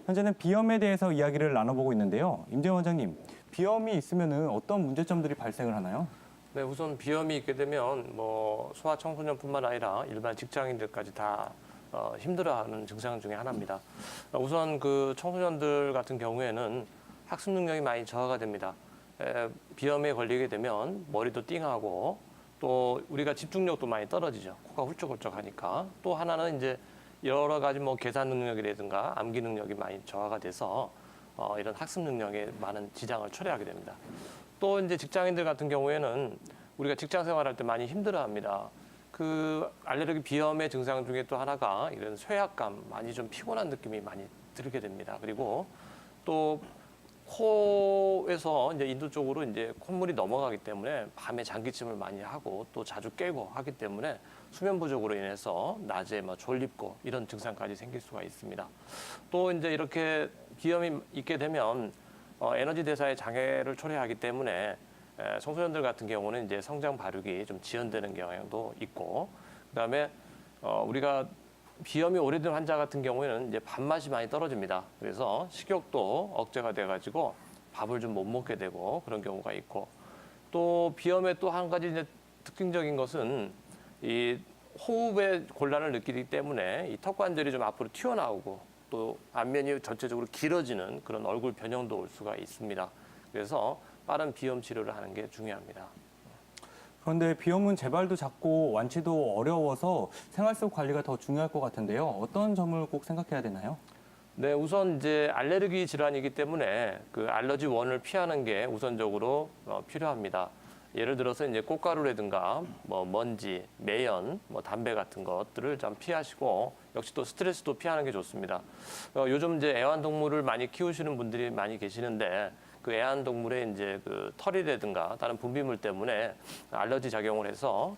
현재는 비염에 대해서 이야기를 나눠보고 있는데요. 임재 원장님, 비염이 있으면 어떤 문제점들이 발생을 하나요? 네, 우선 비염이 있게 되면 뭐 소아청소년뿐만 아니라 일반 직장인들까지 다 힘들어하는 증상 중에 하나입니다. 우선 그 청소년들 같은 경우에는 학습 능력이 많이 저하가 됩니다. 비염에 걸리게 되면 머리도 띵하고 또 우리가 집중력도 많이 떨어지죠. 코가 훌쩍훌쩍하니까. 또 하나는 이제 여러 가지 뭐 계산 능력이라든가 암기 능력이 많이 저하가 돼서 이런 학습 능력에 많은 지장을 초래하게 됩니다. 또 이제 직장인들 같은 경우에는 우리가 직장 생활할 때 많이 힘들어합니다. 그 알레르기 비염의 증상 중에 또 하나가 이런 쇠약감, 많이 좀 피곤한 느낌이 많이 들게 됩니다. 그리고 또 코에서 이제 인두 쪽으로 이제 콧물이 넘어가기 때문에 밤에 장기침을 많이 하고 또 자주 깨고 하기 때문에 수면 부족으로 인해서 낮에 뭐 졸립고 이런 증상까지 생길 수가 있습니다. 또 이제 이렇게 비염이 있게 되면 에너지 대사에 장애를 초래하기 때문에 청소년들 같은 경우는 이제 성장 발육이 좀 지연되는 경향도 있고, 그다음에 우리가 비염이 오래된 환자 같은 경우에는 이제 밥맛이 많이 떨어집니다. 그래서 식욕도 억제가 돼가지고 밥을 좀 못 먹게 되고 그런 경우가 있고, 또 비염의 또 한 가지 이제 특징적인 것은 이 호흡에 곤란을 느끼기 때문에 이 턱관절이 좀 앞으로 튀어나오고 또 안면이 전체적으로 길어지는 그런 얼굴 변형도 올 수가 있습니다. 그래서 빠른 비염 치료를 하는 게 중요합니다. 그런데 비염은 재발도 잦고 완치도 어려워서 생활 속 관리가 더 중요할 것 같은데요. 어떤 점을 꼭 생각해야 되나요? 네, 우선 이제 알레르기 질환이기 때문에 그 알러지 원을 피하는 게 우선적으로 필요합니다. 예를 들어서 이제 꽃가루라든가 뭐 먼지, 매연, 뭐 담배 같은 것들을 좀 피하시고, 역시 또 스트레스도 피하는 게 좋습니다. 요즘 이제 애완동물을 많이 키우시는 분들이 많이 계시는데, 그 애완동물의 이제 그 털이라든가 다른 분비물 때문에 알러지 작용을 해서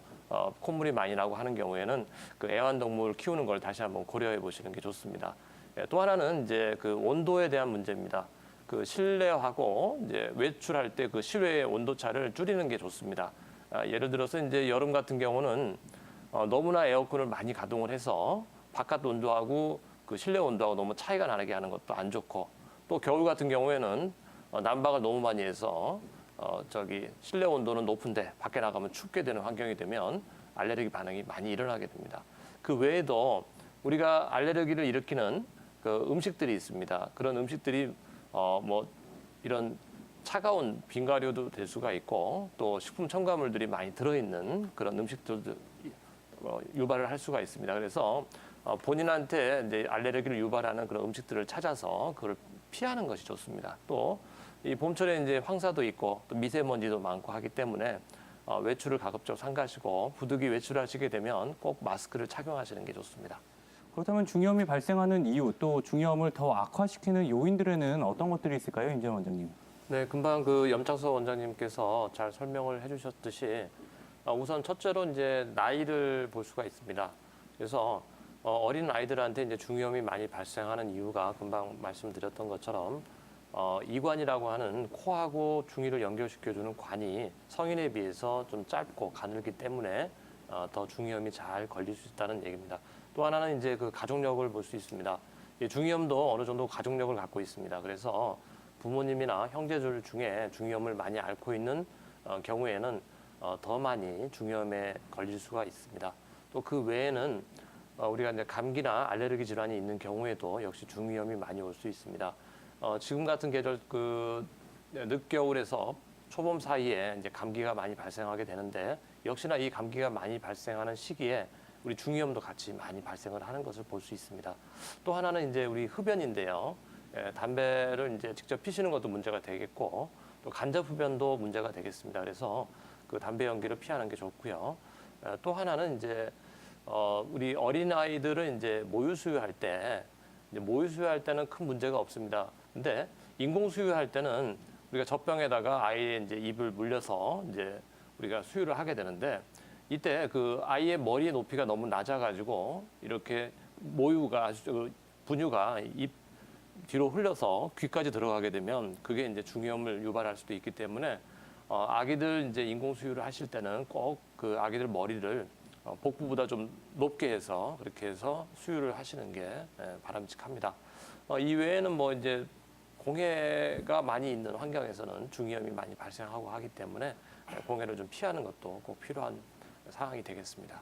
콧물이 많이 나고 하는 경우에는 그 애완동물 키우는 걸 다시 한번 고려해 보시는 게 좋습니다. 또 하나는 이제 그 온도에 대한 문제입니다. 그 실내하고 이제 외출할 때 그 실외의 온도 차를 줄이는 게 좋습니다. 예를 들어서 이제 여름 같은 경우는 너무나 에어컨을 많이 가동을 해서 바깥 온도하고 그 실내 온도하고 너무 차이가 나게 하는 것도 안 좋고, 또 겨울 같은 경우에는 난방을 너무 많이 해서 실내 온도는 높은데 밖에 나가면 춥게 되는 환경이 되면 알레르기 반응이 많이 일어나게 됩니다. 그 외에도 우리가 알레르기를 일으키는 그 음식들이 있습니다. 그런 음식들이 뭐 이런 차가운 빙과류도 될 수가 있고, 또 식품 첨가물들이 많이 들어있는 그런 음식들도 유발을 할 수가 있습니다. 그래서 본인한테 이제 알레르기를 유발하는 그런 음식들을 찾아서 그걸 피하는 것이 좋습니다. 또 이 봄철에 이제 황사도 있고 또 미세먼지도 많고 하기 때문에 외출을 가급적 삼가시고, 부득이 외출하시게 되면 꼭 마스크를 착용하시는 게 좋습니다. 그렇다면 중이염이 발생하는 이유, 또 중이염을 더 악화시키는 요인들에는 어떤 것들이 있을까요, 임재 원장님? 네, 금방 그 염창석 원장님께서 잘 설명을 해주셨듯이 우선 첫째로 이제 나이를 볼 수가 있습니다. 그래서 어린 아이들한테 이제 중이염이 많이 발생하는 이유가 금방 말씀드렸던 것처럼 이관이라고 하는 코하고 중이를 연결시켜주는 관이 성인에 비해서 좀 짧고 가늘기 때문에 더 중이염이 잘 걸릴 수 있다는 얘기입니다. 또 하나는 이제 그 가족력을 볼 수 있습니다. 중이염도 어느 정도 가족력을 갖고 있습니다. 그래서 부모님이나 형제들 중에 중이염을 많이 앓고 있는 경우에는 더 많이 중이염에 걸릴 수가 있습니다. 또 그 외에는 우리가 이제 감기나 알레르기 질환이 있는 경우에도 역시 중이염이 많이 올 수 있습니다. 지금 같은 계절 그 늦겨울에서 초봄 사이에 이제 감기가 많이 발생하게 되는데, 역시나 이 감기가 많이 발생하는 시기에 우리 중이염도 같이 많이 발생을 하는 것을 볼 수 있습니다. 또 하나는 이제 우리 흡연인데요. 담배를 이제 직접 피시는 것도 문제가 되겠고, 또 간접 흡연도 문제가 되겠습니다. 그래서 그 담배 연기를 피하는 게 좋고요. 또 하나는 이제 우리 어린 아이들은 이제 모유 수유할 때는 큰 문제가 없습니다. 근데 인공 수유할 때는 우리가 젖병에다가 아이의 이제 입을 물려서 이제 우리가 수유를 하게 되는데, 이때 그 아이의 머리 높이가 너무 낮아가지고 이렇게 분유가 입 뒤로 흘려서 귀까지 들어가게 되면 그게 이제 중이염을 유발할 수도 있기 때문에 아기들 이제 인공 수유를 하실 때는 꼭 그 아기들 머리를 복부보다 좀 높게 해서 그렇게 해서 수유를 하시는 게 바람직합니다. 이외에는 뭐 이제 공해가 많이 있는 환경에서는 중이염이 많이 발생하고 하기 때문에 공해를 좀 피하는 것도 꼭 필요한 상황이 되겠습니다.